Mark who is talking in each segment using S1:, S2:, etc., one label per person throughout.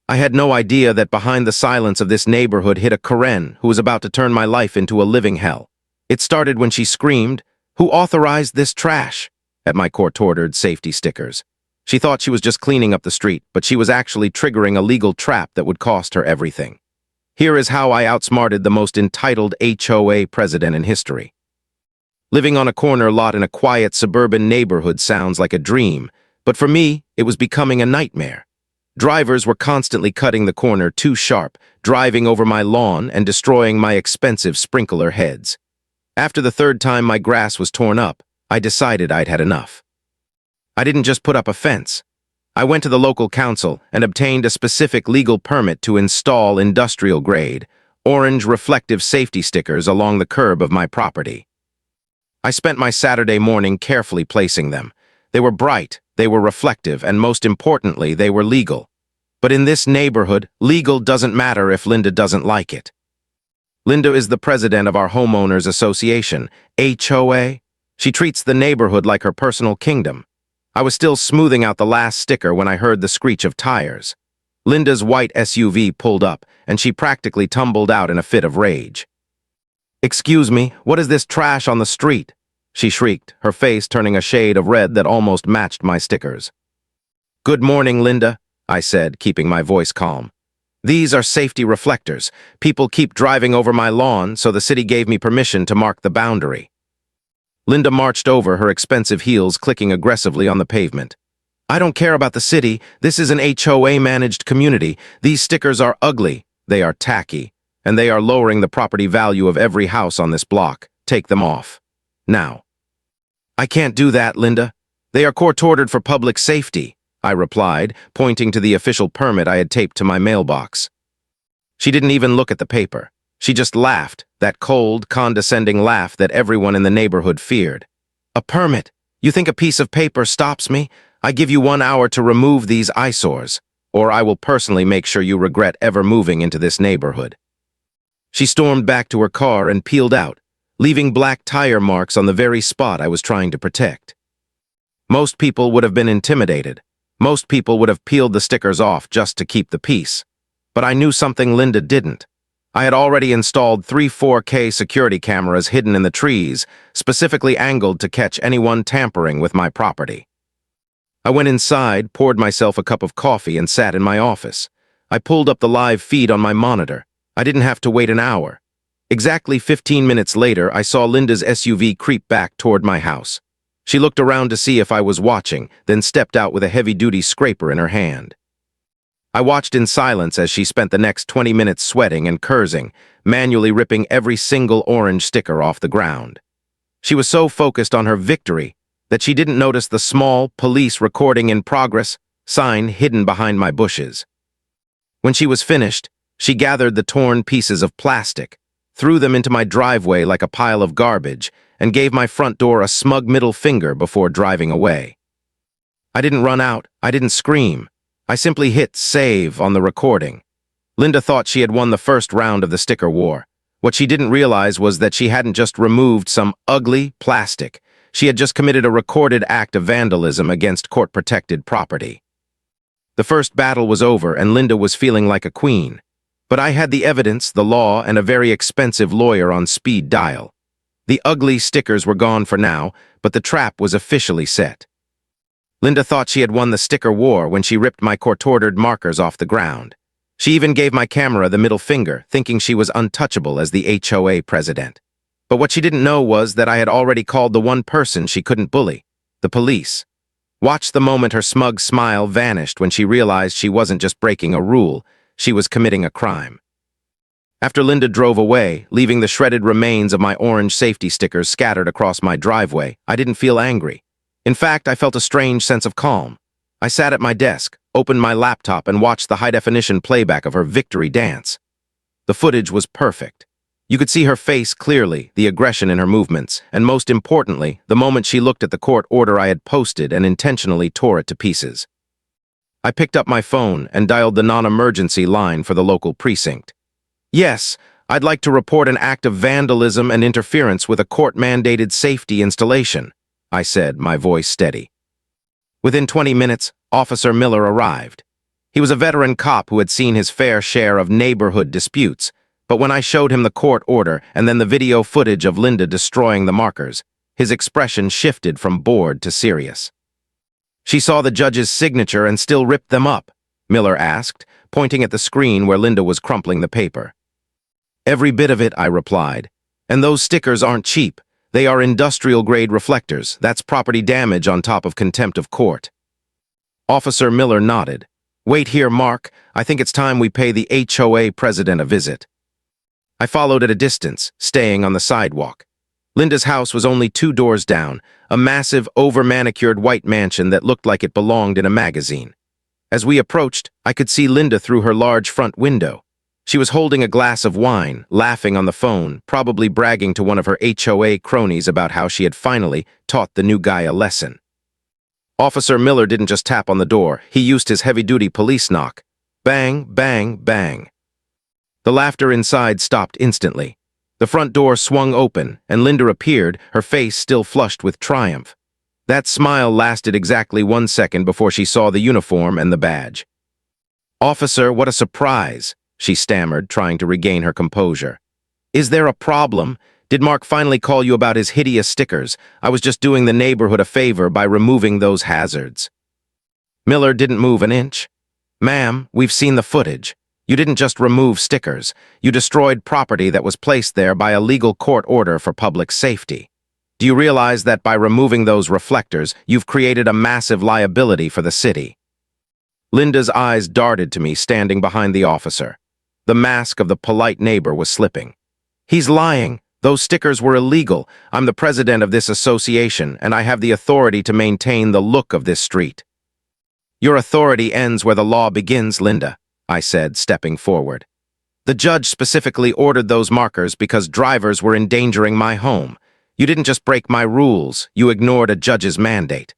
S1: I had no idea that behind the silence of this neighborhood hid a Karen who was about to turn my life into a living hell. It started when she screamed, "Who authorized this trash?" at my court-ordered safety stickers. She thought she was just cleaning up the street, but she was actually triggering a legal trap that would cost her everything. Here is how I outsmarted the most entitled HOA president in history. Living on a corner lot in a quiet suburban neighborhood sounds like a dream, but for me, it was becoming a nightmare. Drivers were constantly cutting the corner too sharp, driving over my lawn and destroying my expensive sprinkler heads. After the third time my grass was torn up, I decided I'd had enough. I didn't just put up a fence. I went to the local council and obtained a specific legal permit to install industrial-grade, orange reflective safety stickers along the curb of my property. I spent my Saturday morning carefully placing them. They were bright, they were reflective, and most importantly, they were legal. But in this neighborhood, legal doesn't matter if Linda doesn't like it. Linda is the president of our homeowners association, HOA. She treats the neighborhood like her personal kingdom. I was still smoothing out the last sticker when I heard the screech of tires. Linda's white SUV pulled up, and she practically tumbled out in a fit of rage. "Excuse me, what is this trash on the street?" she shrieked, her face turning a shade of red that almost matched my stickers. "Good morning, Linda," I said, keeping my voice calm. "These are safety reflectors. People keep driving over my lawn, so the city gave me permission to mark the boundary." Linda marched over, her expensive heels clicking aggressively on the pavement. "I don't care about the city. This is an HOA-managed community. These stickers are ugly, they are tacky, and they are lowering the property value of every house on this block. Take them off. Now." "I can't do that, Linda. They are court-ordered for public safety," I replied, pointing to the official permit I had taped to my mailbox. She didn't even look at the paper. She just laughed, that cold, condescending laugh that everyone in the neighborhood feared. "A permit? You think a piece of paper stops me? I give you 1 hour to remove these eyesores, or I will personally make sure you regret ever moving into this neighborhood." She stormed back to her car and peeled out, leaving black tire marks on the very spot I was trying to protect. Most people would have been intimidated. Most people would have peeled the stickers off just to keep the peace. But I knew something Linda didn't. I had already installed 3 4K security cameras hidden in the trees, specifically angled to catch anyone tampering with my property. I went inside, poured myself a cup of coffee, and sat in my office. I pulled up the live feed on my monitor. I didn't have to wait an hour. Exactly 15 minutes later, I saw Linda's SUV creep back toward my house. She looked around to see if I was watching, then stepped out with a heavy-duty scraper in her hand. I watched in silence as she spent the next 20 minutes sweating and cursing, manually ripping every single orange sticker off the ground. She was so focused on her victory that she didn't notice the small "police recording in progress" sign hidden behind my bushes. When she was finished, she gathered the torn pieces of plastic, threw them into my driveway like a pile of garbage, and gave my front door a smug middle finger before driving away. I didn't run out. I didn't scream. I simply hit save on the recording. Linda thought she had won the first round of the sticker war. What she didn't realize was that she hadn't just removed some ugly plastic. She had just committed a recorded act of vandalism against court-protected property. The first battle was over, and Linda was feeling like a queen. But I had the evidence, the law, and a very expensive lawyer on speed dial. The ugly stickers were gone for now, but the trap was officially set. Linda thought she had won the sticker war when she ripped my court-ordered markers off the ground. She even gave my camera the middle finger, thinking she was untouchable as the HOA president. But what she didn't know was that I had already called the one person she couldn't bully, the police. Watch the moment her smug smile vanished when she realized she wasn't just breaking a rule, she was committing a crime. After Linda drove away, leaving the shredded remains of my orange safety stickers scattered across my driveway, I didn't feel angry. In fact, I felt a strange sense of calm. I sat at my desk, opened my laptop, and watched the high-definition playback of her victory dance. The footage was perfect. You could see her face clearly, the aggression in her movements, and most importantly, the moment she looked at the court order I had posted and intentionally tore it to pieces. I picked up my phone and dialed the non-emergency line for the local precinct. "Yes, I'd like to report an act of vandalism and interference with a court-mandated safety installation," I said, my voice steady. Within 20 minutes, Officer Miller arrived. He was a veteran cop who had seen his fair share of neighborhood disputes, but when I showed him the court order and then the video footage of Linda destroying the markers, his expression shifted from bored to serious. "She saw the judge's signature and still ripped them up?" Miller asked, pointing at the screen where Linda was crumpling the paper. "Every bit of it," I replied. "And those stickers aren't cheap. They are industrial-grade reflectors. That's property damage on top of contempt of court." Officer Miller nodded. "Wait here, Mark. I think it's time we pay the HOA President a visit." I followed at a distance, staying on the sidewalk. Linda's house was only 2 doors down, a massive, over-manicured white mansion that looked like it belonged in a magazine. As we approached, I could see Linda through her large front window. She was holding a glass of wine, laughing on the phone, probably bragging to one of her HOA cronies about how she had finally taught the new guy a lesson. Officer Miller didn't just tap on the door, he used his heavy-duty police knock. Bang, bang, bang. The laughter inside stopped instantly. The front door swung open, and Linda appeared, her face still flushed with triumph. That smile lasted exactly 1 second before she saw the uniform and the badge. "Officer, what a surprise," she stammered, trying to regain her composure. "Is there a problem? Did Mark finally call you about his hideous stickers? I was just doing the neighborhood a favor by removing those hazards." Miller didn't move an inch. "Ma'am, we've seen the footage. You didn't just remove stickers. You destroyed property that was placed there by a legal court order for public safety. Do you realize that by removing those reflectors, you've created a massive liability for the city?" Linda's eyes darted to me, standing behind the officer. The mask of the polite neighbor was slipping. "He's lying. Those stickers were illegal. I'm the president of this association, and I have the authority to maintain the look of this street." "Your authority ends where the law begins, Linda," I said, stepping forward. "The judge specifically ordered those markers because drivers were endangering my home. You didn't just break my rules, you ignored a judge's mandate."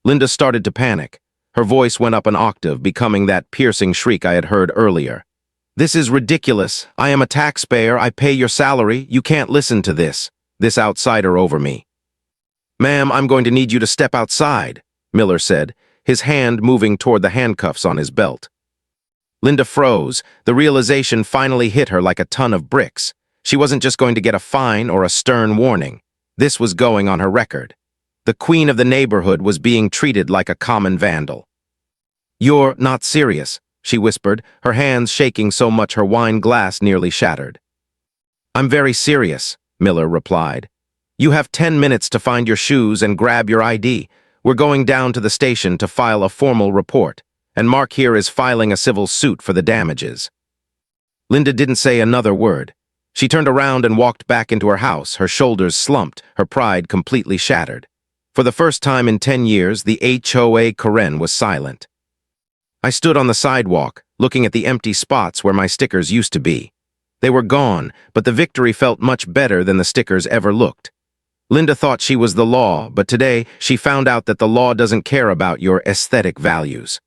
S1: Linda started to panic. Her voice went up an octave, becoming that piercing shriek I had heard earlier. "This is ridiculous. I am a taxpayer. I pay your salary. You can't listen to this outsider over me." "Ma'am, I'm going to need you to step outside," Miller said, his hand moving toward the handcuffs on his belt. Linda froze. The realization finally hit her like a ton of bricks. She wasn't just going to get a fine or a stern warning. This was going on her record. The queen of the neighborhood was being treated like a common vandal. "You're not serious," she whispered, her hands shaking so much her wine glass nearly shattered. "I'm very serious," Miller replied. "You have 10 minutes to find your shoes and grab your ID. We're going down to the station to file a formal report, and Mark here is filing a civil suit for the damages." Linda didn't say another word. She turned around and walked back into her house, her shoulders slumped, her pride completely shattered. For the first time in 10 years, the HOA Karen was silent. I stood on the sidewalk, looking at the empty spots where my stickers used to be. They were gone, but the victory felt much better than the stickers ever looked. Linda thought she was the law, but today she found out that the law doesn't care about your aesthetic values.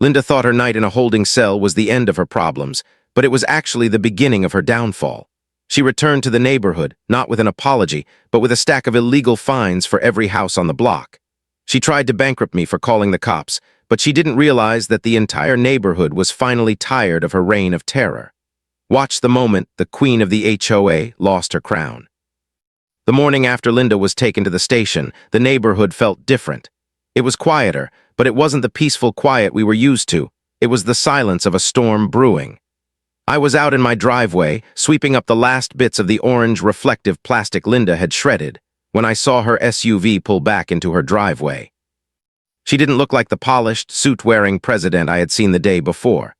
S1: Linda thought her night in a holding cell was the end of her problems, but it was actually the beginning of her downfall. She returned to the neighborhood, not with an apology, but with a stack of illegal fines for every house on the block. She tried to bankrupt me for calling the cops, but she didn't realize that the entire neighborhood was finally tired of her reign of terror. Watch the moment the queen of the HOA lost her crown. The morning after Linda was taken to the station, the neighborhood felt different. It was quieter, but it wasn't the peaceful quiet we were used to. It was the silence of a storm brewing. I was out in my driveway, sweeping up the last bits of the orange reflective plastic Linda had shredded, when I saw her SUV pull back into her driveway. She didn't look like the polished, suit-wearing president I had seen the day before.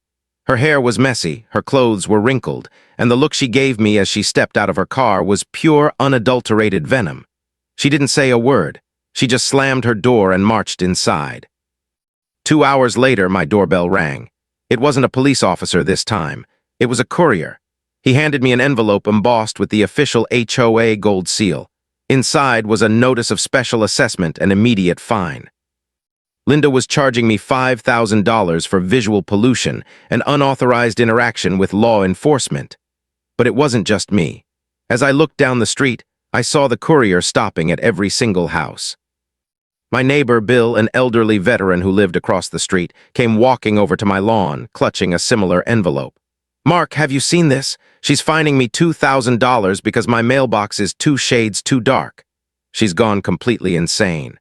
S1: Her hair was messy, her clothes were wrinkled, and the look she gave me as she stepped out of her car was pure, unadulterated venom. She didn't say a word. She just slammed her door and marched inside. 2 hours later, my doorbell rang. It wasn't a police officer this time. It was a courier. He handed me an envelope embossed with the official HOA gold seal. Inside was a notice of special assessment and immediate fine. Linda was charging me $5,000 for visual pollution and unauthorized interaction with law enforcement. But it wasn't just me. As I looked down the street, I saw the courier stopping at every single house. My neighbor, Bill, an elderly veteran who lived across the street, came walking over to my lawn, clutching a similar envelope. "Mark, have you seen this? She's fining me $2,000 because my mailbox is 2 shades too dark." She's gone completely insane.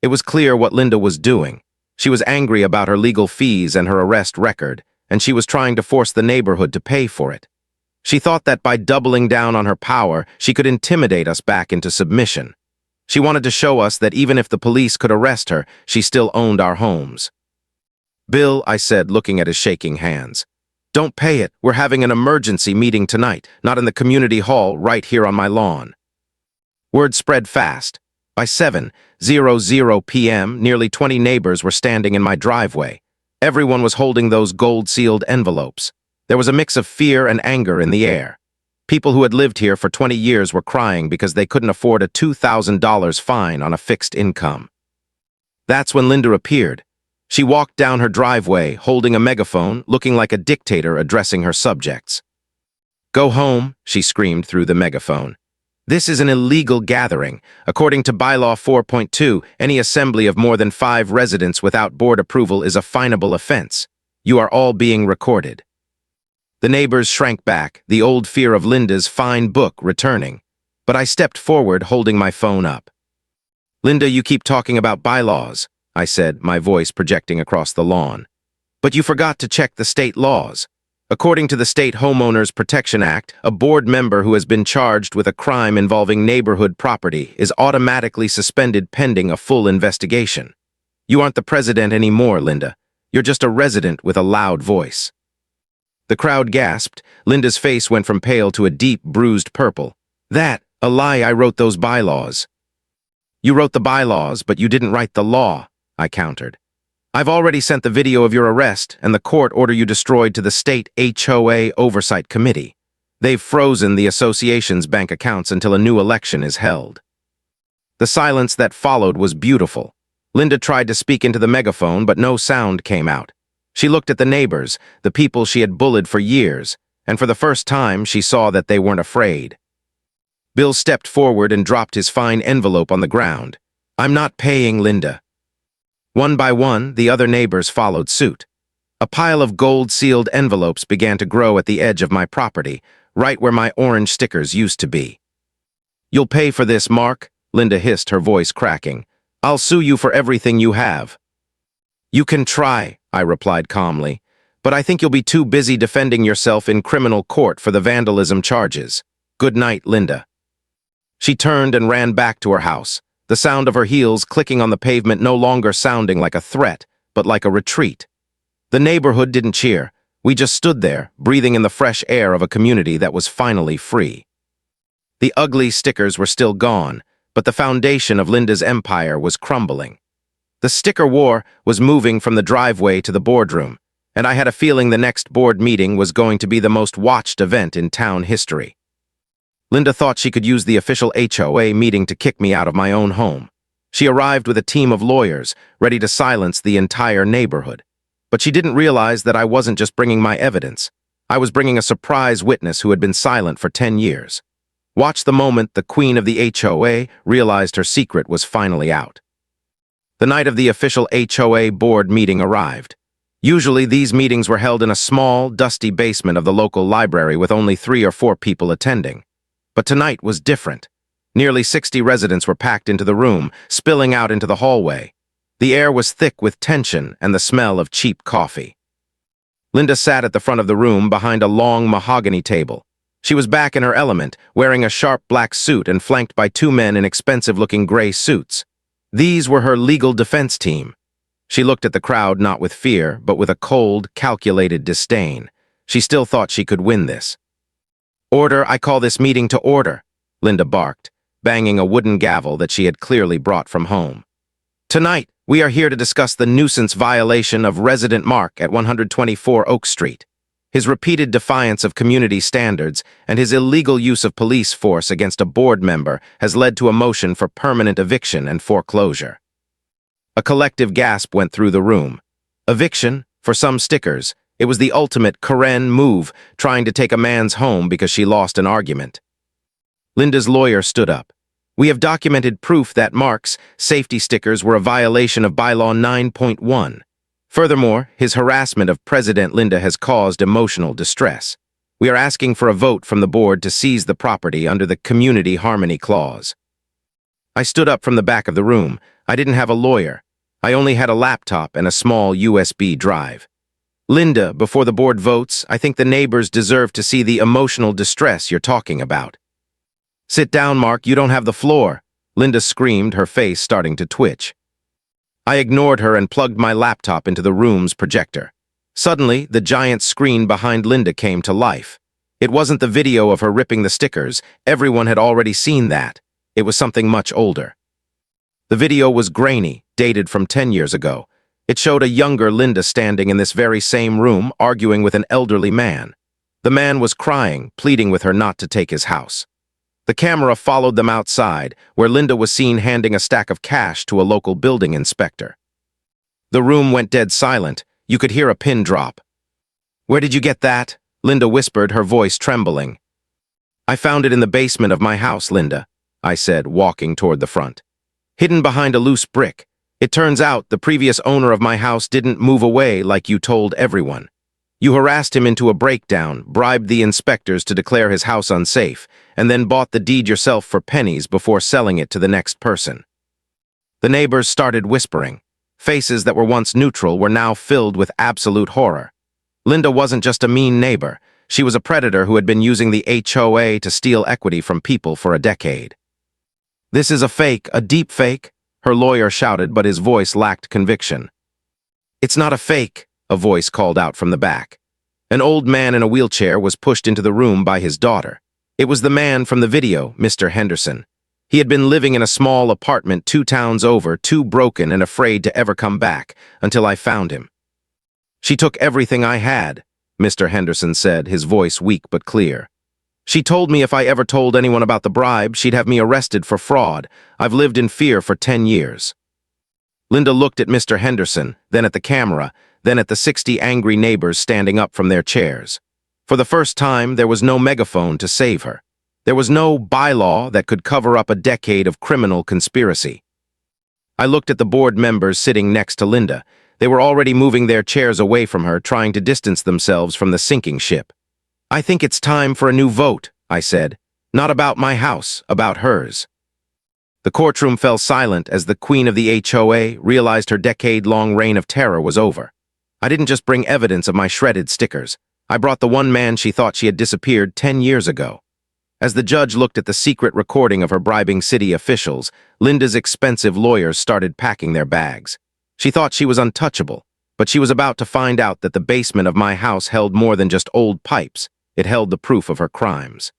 S1: It was clear what Linda was doing. She was angry about her legal fees and her arrest record, and she was trying to force the neighborhood to pay for it. She thought that by doubling down on her power, she could intimidate us back into submission. She wanted to show us that even if the police could arrest her, she still owned our homes. "Bill," I said, looking at his shaking hands, "don't pay it. We're having an emergency meeting tonight, not in the community hall, right here on my lawn." Word spread fast. By 7:00 p.m., nearly 20 neighbors were standing in my driveway. Everyone was holding those gold-sealed envelopes. There was a mix of fear and anger in the air. People who had lived here for 20 years were crying because they couldn't afford a $2,000 fine on a fixed income. That's when Linda appeared. She walked down her driveway, holding a megaphone, looking like a dictator addressing her subjects. "Go home," she screamed through the megaphone. "This is an illegal gathering. According to Bylaw 4.2, any assembly of more than 5 residents without board approval is a finable offense. You are all being recorded." The neighbors shrank back, the old fear of Linda's fine book returning. But I stepped forward, holding my phone up. "Linda, you keep talking about bylaws," I said, my voice projecting across the lawn. "But you forgot to check the state laws. According to the State Homeowners Protection Act, a board member who has been charged with a crime involving neighborhood property is automatically suspended pending a full investigation. You aren't the president anymore, Linda. You're just a resident with a loud voice." The crowd gasped. Linda's face went from pale to a deep, bruised purple. A lie, I wrote those bylaws." "You wrote the bylaws, but you didn't write the law," I countered. "I've already sent the video of your arrest and the court order you destroyed to the state HOA Oversight Committee. They've frozen the association's bank accounts until a new election is held." The silence that followed was beautiful. Linda tried to speak into the megaphone, but no sound came out. She looked at the neighbors, the people she had bullied for years, and for the first time she saw that they weren't afraid. Bill stepped forward and dropped his fine envelope on the ground. "I'm not paying, Linda." One by one, the other neighbors followed suit. A pile of gold-sealed envelopes began to grow at the edge of my property, right where my orange stickers used to be. "You'll pay for this, Mark," Linda hissed, her voice cracking. "I'll sue you for everything you have." "You can try," I replied calmly, "but I think you'll be too busy defending yourself in criminal court for the vandalism charges. Good night, Linda." She turned and ran back to her house, the sound of her heels clicking on the pavement no longer sounding like a threat, but like a retreat. The neighborhood didn't cheer. We just stood there, breathing in the fresh air of a community that was finally free. The ugly stickers were still gone, but the foundation of Linda's empire was crumbling. The sticker war was moving from the driveway to the boardroom, and I had a feeling the next board meeting was going to be the most watched event in town history. Linda thought she could use the official HOA meeting to kick me out of my own home. She arrived with a team of lawyers, ready to silence the entire neighborhood. But she didn't realize that I wasn't just bringing my evidence. I was bringing a surprise witness who had been silent for 10 years. Watch the moment the queen of the HOA realized her secret was finally out. The night of the official HOA board meeting arrived. Usually, these meetings were held in a small, dusty basement of the local library with only 3 or 4 people attending. But tonight was different. Nearly 60 residents were packed into the room, spilling out into the hallway. The air was thick with tension and the smell of cheap coffee. Linda sat at the front of the room behind a long mahogany table. She was back in her element, wearing a sharp black suit and flanked by 2 men in expensive-looking gray suits. These were her legal defense team. She looked at the crowd not with fear, but with a cold, calculated disdain. She still thought she could win this. "Order, I call this meeting to order," Linda barked, banging a wooden gavel that she had clearly brought from home. "Tonight, we are here to discuss the nuisance violation of resident Mark at 124 Oak Street. His repeated defiance of community standards and his illegal use of police force against a board member has led to a motion for permanent eviction and foreclosure." A collective gasp went through the room. Eviction, for some stickers, it was the ultimate Karen move, trying to take a man's home because she lost an argument. Linda's lawyer stood up. We have documented proof that marks, safety stickers were a violation of Bylaw 9.1. Furthermore, his harassment of President Linda has caused emotional distress. We are asking for a vote from the board to seize the property under the Community Harmony Clause. I stood up from the back of the room. I didn't have a lawyer. I only had a laptop and a small USB drive. Linda, before the board votes, I think the neighbors deserve to see the emotional distress you're talking about. Sit down, Mark, you don't have the floor, Linda screamed, her face starting to twitch. I ignored her and plugged my laptop into the room's projector. Suddenly, the giant screen behind Linda came to life. It wasn't the video of her ripping the stickers. Everyone had already seen that. It was something much older. The video was grainy, dated from 10 years ago. It showed a younger Linda standing in this very same room, arguing with an elderly man. The man was crying, pleading with her not to take his house. The camera followed them outside, where Linda was seen handing a stack of cash to a local building inspector. The room went dead silent. You could hear a pin drop. "Where did you get that?" Linda whispered, her voice trembling. "I found it in the basement of my house, Linda," I said, walking toward the front. "Hidden behind a loose brick. It turns out the previous owner of my house didn't move away like you told everyone. You harassed him into a breakdown, bribed the inspectors to declare his house unsafe, and then bought the deed yourself for pennies before selling it to the next person." The neighbors started whispering. Faces that were once neutral were now filled with absolute horror. Linda wasn't just a mean neighbor. She was a predator who had been using the HOA to steal equity from people for a decade. "This is a fake, a deep fake," her lawyer shouted, but his voice lacked conviction. "It's not a fake," a voice called out from the back. An old man in a wheelchair was pushed into the room by his daughter. It was the man from the video, Mr. Henderson. He had been living in a small apartment 2 towns over, too broken and afraid to ever come back, until I found him. "She took everything I had," Mr. Henderson said, his voice weak but clear. "She told me if I ever told anyone about the bribe, she'd have me arrested for fraud. I've lived in fear for 10 years. Linda looked at Mr. Henderson, then at the camera, then at the 60 angry neighbors standing up from their chairs. For the first time, there was no megaphone to save her. There was no bylaw that could cover up a decade of criminal conspiracy. I looked at the board members sitting next to Linda. They were already moving their chairs away from her, trying to distance themselves from the sinking ship. "I think it's time for a new vote," I said. "Not about my house, about hers." The courtroom fell silent as the queen of the HOA realized her decade-long reign of terror was over. I didn't just bring evidence of my shredded stickers. I brought the one man she thought she had disappeared 10 years ago. As the judge looked at the secret recording of her bribing city officials, Linda's expensive lawyers started packing their bags. She thought she was untouchable, but she was about to find out that the basement of my house held more than just old pipes. It held the proof of her crimes.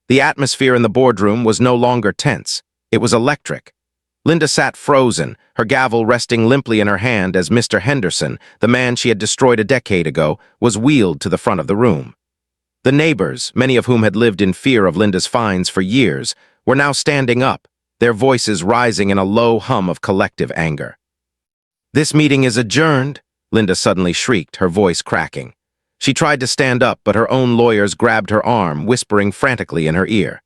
S1: The atmosphere in the boardroom was no longer tense. It was electric. Linda sat frozen, her gavel resting limply in her hand as Mr. Henderson, the man she had destroyed a decade ago, was wheeled to the front of the room. The neighbors, many of whom had lived in fear of Linda's fines for years, were now standing up, their voices rising in a low hum of collective anger. "This meeting is adjourned," Linda suddenly shrieked, her voice cracking. She tried to stand up, but her own lawyers grabbed her arm, whispering frantically in her ear.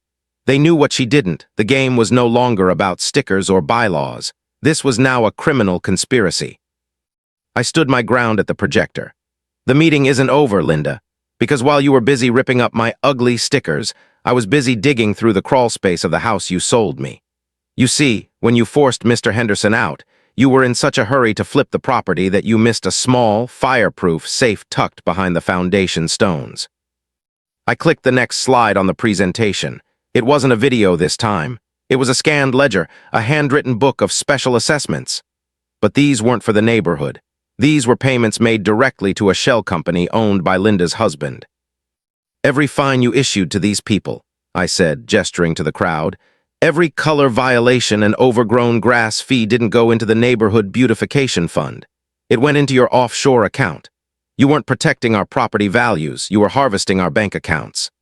S1: They knew what she didn't. The game was no longer about stickers or bylaws. This was now a criminal conspiracy. I stood my ground at the projector. "The meeting isn't over, Linda. Because while you were busy ripping up my ugly stickers, I was busy digging through the crawl space of the house you sold me. You see, when you forced Mr. Henderson out, you were in such a hurry to flip the property that you missed a small, fireproof safe tucked behind the foundation stones." I clicked the next slide on the presentation. It wasn't a video this time. It was a scanned ledger, a handwritten book of special assessments. But these weren't for the neighborhood. These were payments made directly to a shell company owned by Linda's husband. "Every fine you issued to these people," I said, gesturing to the crowd, "every color violation and overgrown grass fee didn't go into the neighborhood beautification fund. It went into your offshore account. You weren't protecting our property values, you were harvesting our bank accounts."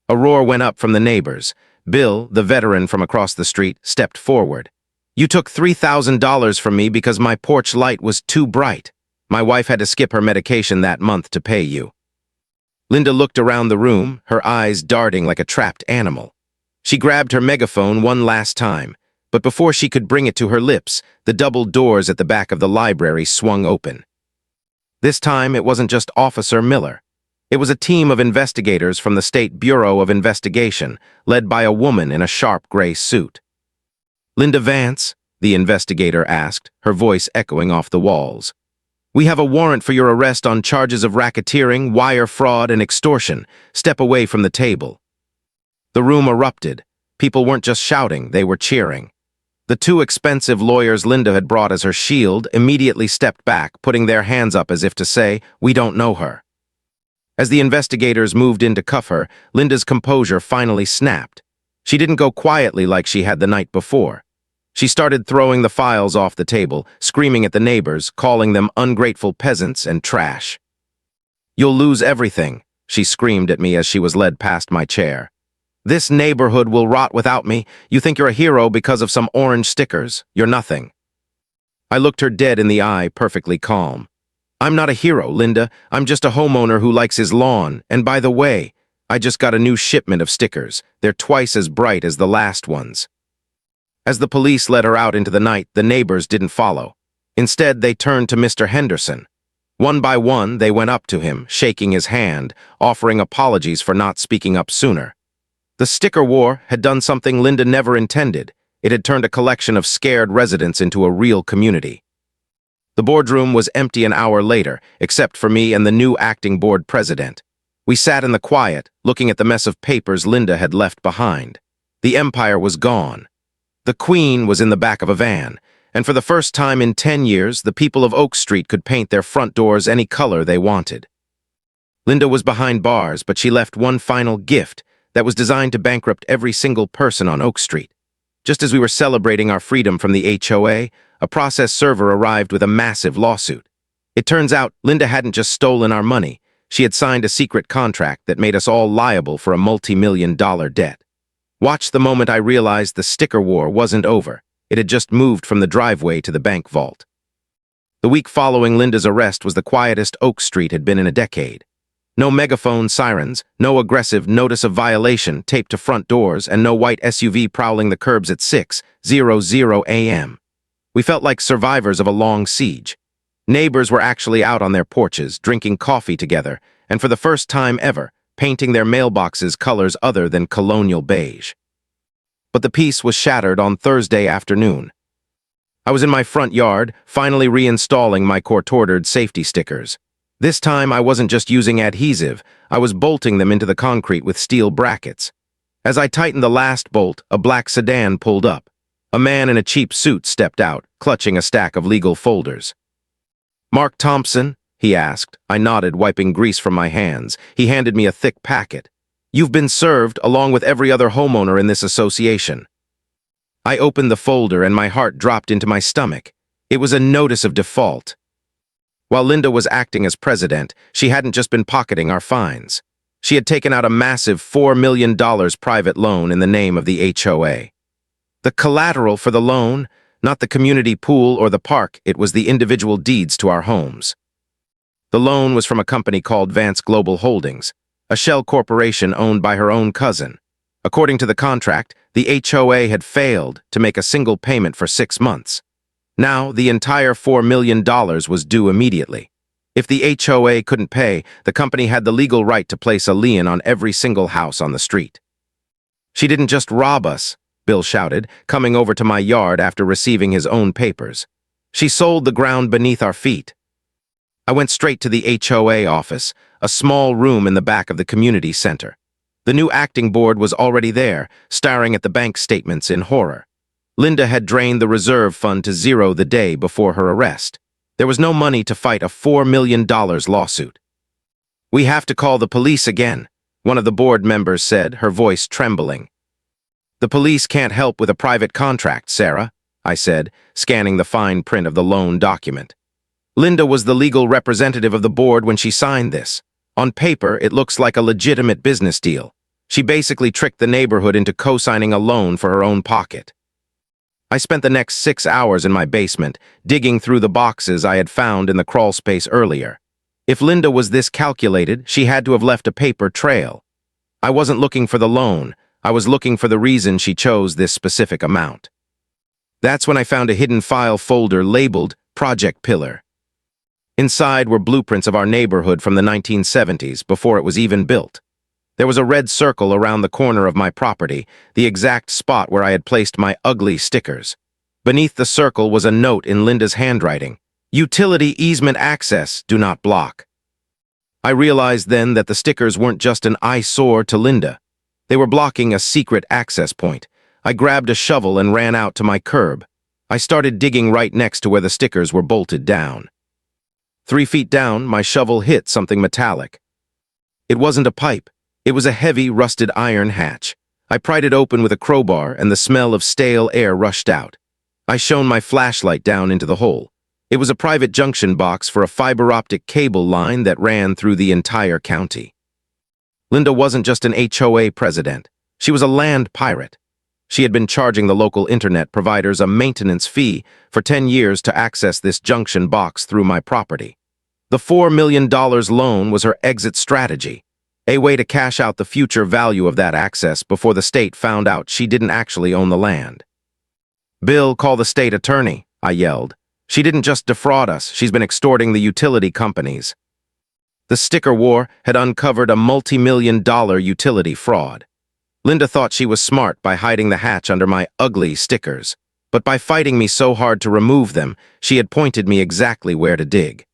S1: A roar went up from the neighbors. Bill, the veteran from across the street, stepped forward. "You took $3,000 from me because my porch light was too bright. My wife had to skip her medication that month to pay you." Linda looked around the room, her eyes darting like a trapped animal. She grabbed her megaphone one last time, but before she could bring it to her lips, the double doors at the back of the library swung open. This time, it wasn't just Officer Miller. It was a team of investigators from the State Bureau of Investigation, led by a woman in a sharp gray suit. "Linda Vance?" the investigator asked, her voice echoing off the walls. "We have a warrant for your arrest on charges of racketeering, wire fraud, and extortion. Step away from the table." The room erupted. People weren't just shouting, they were cheering. The two expensive lawyers Linda had brought as her shield immediately stepped back, putting their hands up as if to say, "We don't know her." As the investigators moved in to cuff her, Linda's composure finally snapped. She didn't go quietly like she had the night before. She started throwing the files off the table, screaming at the neighbors, calling them ungrateful peasants and trash. "You'll lose everything," she screamed at me as she was led past my chair. "This neighborhood will rot without me. You think you're a hero because of some orange stickers. You're nothing." I looked her dead in the eye, perfectly calm. "I'm not a hero, Linda. I'm just a homeowner who likes his lawn. And by the way, I just got a new shipment of stickers. They're twice as bright as the last ones." As the police led her out into the night, the neighbors didn't follow. Instead, they turned to Mr. Henderson. One by one, they went up to him, shaking his hand, offering apologies for not speaking up sooner. The sticker war had done something Linda never intended. It had turned a collection of scared residents into a real community. The boardroom was empty an hour later, except for me and the new acting board president. We sat in the quiet, looking at the mess of papers Linda had left behind. The empire was gone. The Queen was in the back of a van, and for the first time in 10 years, the people of Oak Street could paint their front doors any color they wanted. Linda was behind bars, but she left one final gift that was designed to bankrupt every single person on Oak Street. Just as we were celebrating our freedom from the HOA, a process server arrived with a massive lawsuit. It turns out Linda hadn't just stolen our money. She had signed a secret contract that made us all liable for a multi-million-dollar debt. Watch the moment I realized the sticker war wasn't over. It had just moved from the driveway to the bank vault. The week following Linda's arrest was the quietest Oak Street had been in a decade. No megaphone sirens, no aggressive notice of violation taped to front doors, and no white SUV prowling the curbs at 6:00 a.m. We felt like survivors of a long siege. Neighbors were actually out on their porches, drinking coffee together, and for the first time ever, painting their mailboxes colors other than colonial beige. But the peace was shattered on Thursday afternoon. I was in my front yard, finally reinstalling my court-ordered safety stickers. This time, I wasn't just using adhesive, I was bolting them into the concrete with steel brackets. As I tightened the last bolt, a black sedan pulled up. A man in a cheap suit stepped out, clutching a stack of legal folders. "Mark Thompson?" he asked. I nodded, wiping grease from my hands. He handed me a thick packet. "You've been served, along with every other homeowner in this association." I opened the folder and my heart dropped into my stomach. It was a notice of default. While Linda was acting as president, she hadn't just been pocketing our fines. She had taken out a massive $4 million private loan in the name of the HOA. The collateral for the loan, not the community pool or the park, it was the individual deeds to our homes. The loan was from a company called Vance Global Holdings, a shell corporation owned by her own cousin. According to the contract, the HOA had failed to make a single payment for 6 months. Now, the entire $4 million was due immediately. If the HOA couldn't pay, the company had the legal right to place a lien on every single house on the street. "She didn't just rob us," Bill shouted, coming over to my yard after receiving his own papers. "She sold the ground beneath our feet." I went straight to the HOA office, a small room in the back of the community center. The new acting board was already there, staring at the bank statements in horror. Linda had drained the reserve fund to zero the day before her arrest. There was no money to fight a $4 million lawsuit. "We have to call the police again," one of the board members said, her voice trembling. "The police can't help with a private contract, Sarah," I said, scanning the fine print of the loan document. Linda was the legal representative of the board when she signed this. On paper, it looks like a legitimate business deal. She basically tricked the neighborhood into co-signing a loan for her own pocket. I spent the next 6 hours in my basement, digging through the boxes I had found in the crawl space earlier. If Linda was this calculated, she had to have left a paper trail. I wasn't looking for the loan. I was looking for the reason she chose this specific amount. That's when I found a hidden file folder labeled Project Pillar. Inside were blueprints of our neighborhood from the 1970s, before it was even built. There was a red circle around the corner of my property, the exact spot where I had placed my ugly stickers. Beneath the circle was a note in Linda's handwriting: "Utility easement access, do not block." I realized then that the stickers weren't just an eyesore to Linda. They were blocking a secret access point. I grabbed a shovel and ran out to my curb. I started digging right next to where the stickers were bolted down. 3 feet down, my shovel hit something metallic. It wasn't a pipe. It was a heavy, rusted iron hatch. I pried it open with a crowbar, and the smell of stale air rushed out. I shone my flashlight down into the hole. It was a private junction box for a fiber-optic cable line that ran through the entire county. Linda wasn't just an HOA president. She was a land pirate. She had been charging the local internet providers a maintenance fee for 10 years to access this junction box through my property. The $4 million loan was her exit strategy, a way to cash out the future value of that access before the state found out she didn't actually own the land. "Bill, call the state attorney," I yelled. "She didn't just defraud us, she's been extorting the utility companies." The sticker war had uncovered a multi-million-dollar utility fraud. Linda thought she was smart by hiding the hatch under my ugly stickers, but by fighting me so hard to remove them, she had pointed me exactly where to dig.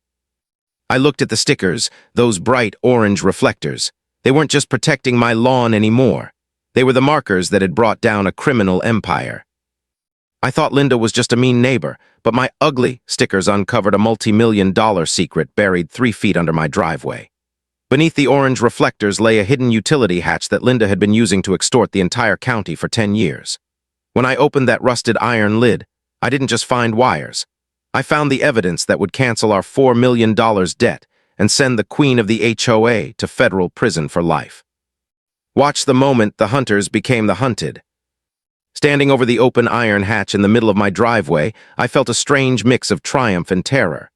S1: I looked at the stickers, those bright orange reflectors. They weren't just protecting my lawn anymore. They were the markers that had brought down a criminal empire. I thought Linda was just a mean neighbor, but my ugly stickers uncovered a multi-million-dollar secret buried 3 feet under my driveway. Beneath the orange reflectors lay a hidden utility hatch that Linda had been using to extort the entire county for 10 years. When I opened that rusted iron lid, I didn't just find wires. I found the evidence that would cancel our $4 million debt and send the queen of the HOA to federal prison for life. Watch the moment the hunters became the hunted. Standing over the open iron hatch in the middle of my driveway, I felt a strange mix of triumph and terror.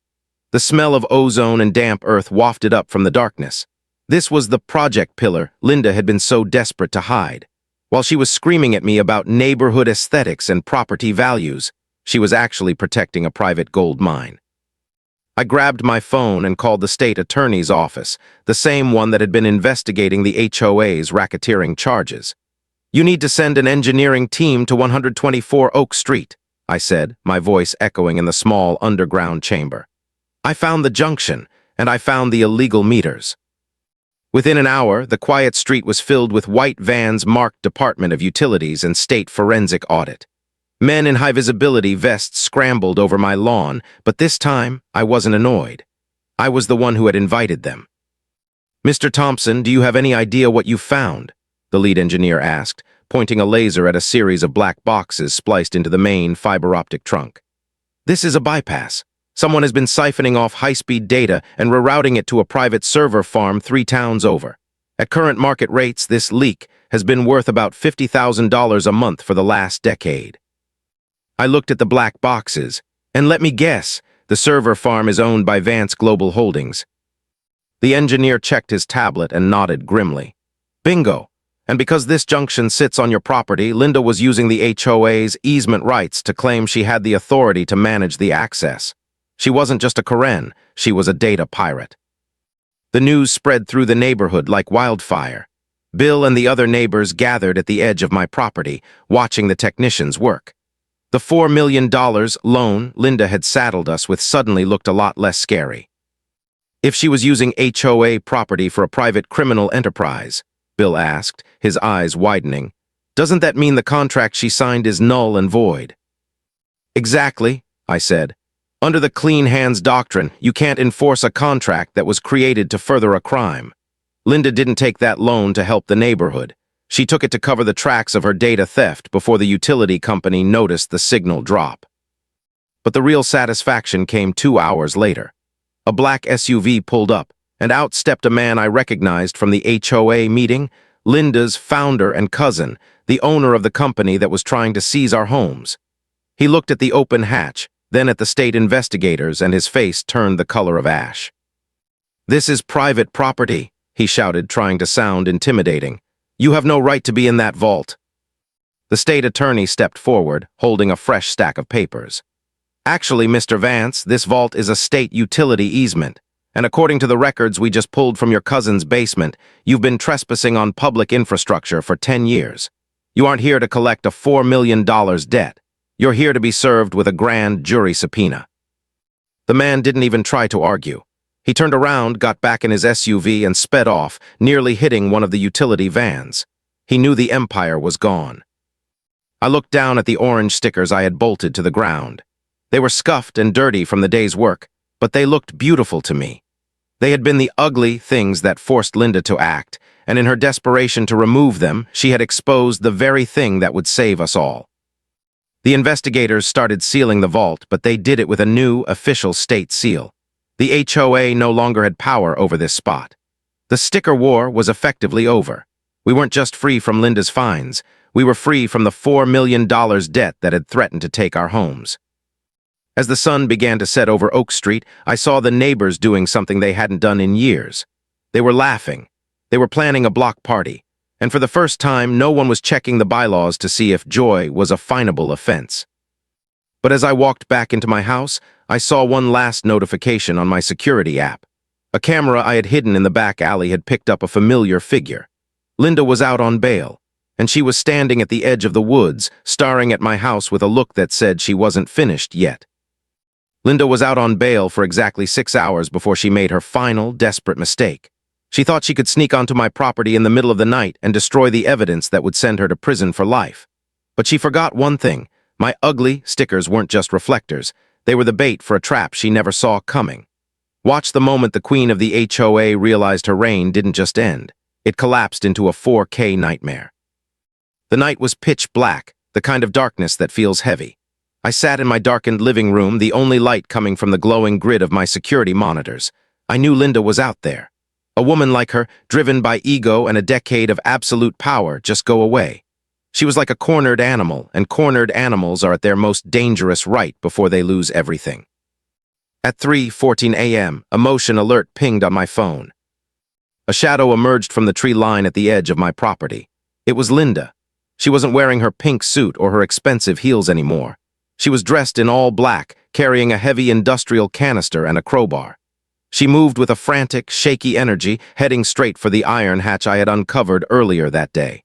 S1: The smell of ozone and damp earth wafted up from the darkness. This was the project pillar Linda had been so desperate to hide. While she was screaming at me about neighborhood aesthetics and property values, she was actually protecting a private gold mine. I grabbed my phone and called the state attorney's office, the same one that had been investigating the HOA's racketeering charges. "You need to send an engineering team to 124 Oak Street," I said, my voice echoing in the small underground chamber. I found the junction, and I found the illegal meters. Within an hour, the quiet street was filled with white vans marked Department of Utilities and State Forensic Audit. Men in high-visibility vests scrambled over my lawn, but this time, I wasn't annoyed. I was the one who had invited them. "Mr. Thompson, do you have any idea what you found?" the lead engineer asked, pointing a laser at a series of black boxes spliced into the main fiber-optic trunk. "This is a bypass. Someone has been siphoning off high-speed data and rerouting it to a private server farm 3 towns over. At current market rates, this leak has been worth about $50,000 a month for the last decade." I looked at the black boxes, and let me guess, the server farm is owned by Vance Global Holdings. The engineer checked his tablet and nodded grimly. "Bingo! And because this junction sits on your property, Linda was using the HOA's easement rights to claim she had the authority to manage the access. She wasn't just a Karen, she was a data pirate." The news spread through the neighborhood like wildfire. Bill and the other neighbors gathered at the edge of my property, watching the technicians work. The $4 million loan Linda had saddled us with suddenly looked a lot less scary. "If she was using HOA property for a private criminal enterprise," Bill asked, his eyes widening, "doesn't that mean the contract she signed is null and void?" "Exactly," I said. "Under the clean hands doctrine, you can't enforce a contract that was created to further a crime. Linda didn't take that loan to help the neighborhood. She took it to cover the tracks of her data theft before the utility company noticed the signal drop." But the real satisfaction came 2 hours later. A black SUV pulled up, and out stepped a man I recognized from the HOA meeting, Linda's founder and cousin, the owner of the company that was trying to seize our homes. He looked at the open hatch, then at the state investigators, and his face turned the color of ash. "This is private property," he shouted, trying to sound intimidating. You have no right to be in that vault. The state attorney stepped forward, holding a fresh stack of papers. Actually, Mr. Vance, this vault is a state utility easement, and according to the records we just pulled from your cousin's basement, you've been trespassing on public infrastructure for 10 years. You aren't here to collect a $4 million debt. You're here to be served with a grand jury subpoena. The man didn't even try to argue. He turned around, got back in his SUV, and sped off, nearly hitting one of the utility vans. He knew the empire was gone. I looked down at the orange stickers I had bolted to the ground. They were scuffed and dirty from the day's work, but they looked beautiful to me. They had been the ugly things that forced Linda to act, and in her desperation to remove them, she had exposed the very thing that would save us all. The investigators started sealing the vault, but they did it with a new, official state seal. The HOA no longer had power over this spot. The sticker war was effectively over. We weren't just free from Linda's fines, we were free from the $4 million debt that had threatened to take our homes. As the sun began to set over Oak Street, I saw the neighbors doing something they hadn't done in years. They were laughing. They were planning a block party. And for the first time, no one was checking the bylaws to see if joy was a finable offense. But as I walked back into my house, I saw one last notification on my security app. A camera I had hidden in the back alley had picked up a familiar figure. Linda was out on bail, and she was standing at the edge of the woods, staring at my house with a look that said she wasn't finished yet. Linda was out on bail for exactly 6 hours before she made her final, desperate mistake. She thought she could sneak onto my property in the middle of the night and destroy the evidence that would send her to prison for life. But she forgot one thing. My ugly stickers weren't just reflectors. They were the bait for a trap she never saw coming. Watch the moment the queen of the HOA realized her reign didn't just end. It collapsed into a 4K nightmare. The night was pitch black, the kind of darkness that feels heavy. I sat in my darkened living room, the only light coming from the glowing grid of my security monitors. I knew Linda was out there. A woman like her, driven by ego and a decade of absolute power, just go away. She was like a cornered animal, and cornered animals are at their most dangerous right before they lose everything. At 3:14 a.m., a motion alert pinged on my phone. A shadow emerged from the tree line at the edge of my property. It was Linda. She wasn't wearing her pink suit or her expensive heels anymore. She was dressed in all black, carrying a heavy industrial canister and a crowbar. She moved with a frantic, shaky energy, heading straight for the iron hatch I had uncovered earlier that day.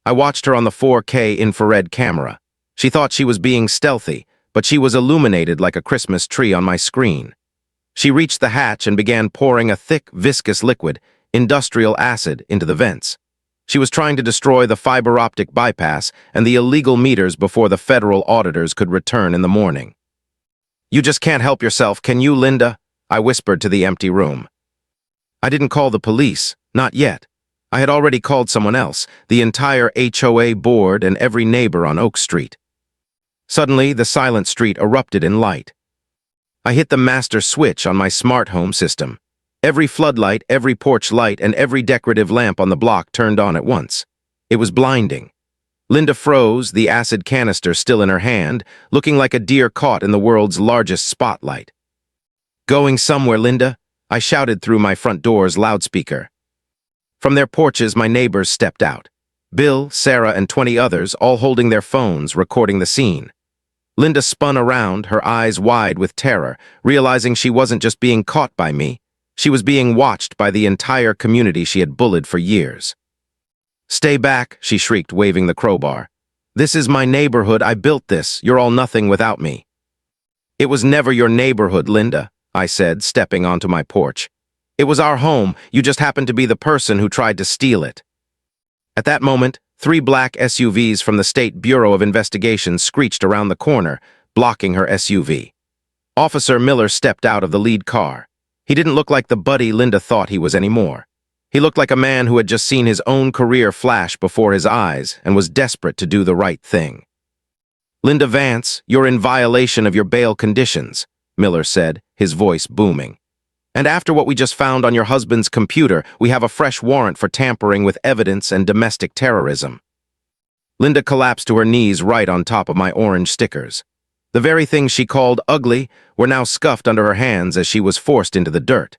S1: I watched her on the 4K infrared camera. She thought she was being stealthy, but she was illuminated like a Christmas tree on my screen. She reached the hatch and began pouring a thick, viscous liquid, industrial acid, into the vents. She was trying to destroy the fiber optic bypass and the illegal meters before the federal auditors could return in the morning. "You just can't help yourself, can you, Linda?" I whispered to the empty room. I didn't call the police, not yet. I had already called someone else, the entire HOA board and every neighbor on Oak Street. Suddenly, the silent street erupted in light. I hit the master switch on my smart home system. Every floodlight, every porch light, and every decorative lamp on the block turned on at once. It was blinding. Linda froze, the acid canister still in her hand, looking like a deer caught in the world's largest spotlight. "Going somewhere, Linda?" I shouted through my front door's loudspeaker. From their porches, my neighbors stepped out. Bill, Sarah, and 20 others, all holding their phones, recording the scene. Linda spun around, her eyes wide with terror, realizing she wasn't just being caught by me. She was being watched by the entire community she had bullied for years. "Stay back," she shrieked, waving the crowbar. "This is my neighborhood. I built this. You're all nothing without me." "It was never your neighborhood, Linda," I said, stepping onto my porch. "It was our home. You just happened to be the person who tried to steal it." At that moment, 3 black SUVs from the State Bureau of Investigation screeched around the corner, blocking her SUV. Officer Miller stepped out of the lead car. He didn't look like the buddy Linda thought he was anymore. He looked like a man who had just seen his own career flash before his eyes and was desperate to do the right thing. "Linda Vance, you're in violation of your bail conditions," Miller said, his voice booming. "And after what we just found on your husband's computer, we have a fresh warrant for tampering with evidence and domestic terrorism." Linda collapsed to her knees right on top of my orange stickers. The very things she called ugly were now scuffed under her hands as she was forced into the dirt.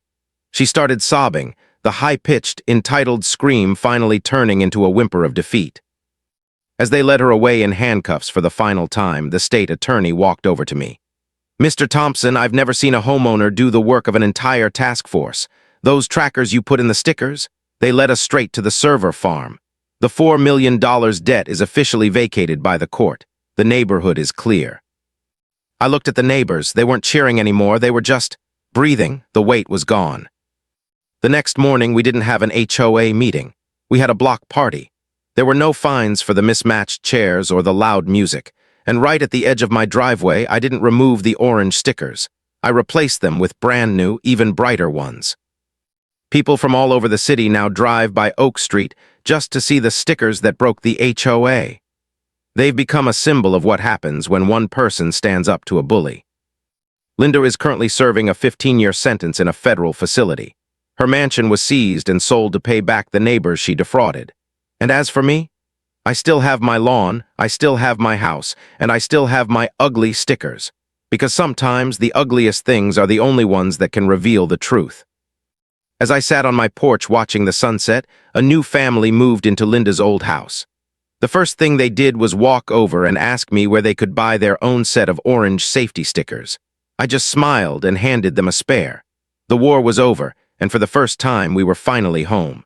S1: She started sobbing, the high-pitched, entitled scream finally turning into a whimper of defeat. As they led her away in handcuffs for the final time, the state attorney walked over to me. "Mr. Thompson, I've never seen a homeowner do the work of an entire task force. Those trackers you put in the stickers, they led us straight to the server farm. The $4 million debt is officially vacated by the court. The neighborhood is clear." I looked at the neighbors. They weren't cheering anymore. They were just breathing. The weight was gone. The next morning, we didn't have an HOA meeting. We had a block party. There were no fines for the mismatched chairs or the loud music. And right at the edge of my driveway, I didn't remove the orange stickers. I replaced them with brand new, even brighter ones. People from all over the city now drive by Oak Street just to see the stickers that broke the HOA. They've become a symbol of what happens when one person stands up to a bully. Linda is currently serving a 15-year sentence in a federal facility. Her mansion was seized and sold to pay back the neighbors she defrauded. And as for me, I still have my lawn, I still have my house, and I still have my ugly stickers. Because sometimes the ugliest things are the only ones that can reveal the truth. As I sat on my porch watching the sunset, a new family moved into Linda's old house. The first thing they did was walk over and ask me where they could buy their own set of orange safety stickers. I just smiled and handed them a spare. The war was over, and for the first time we were finally home.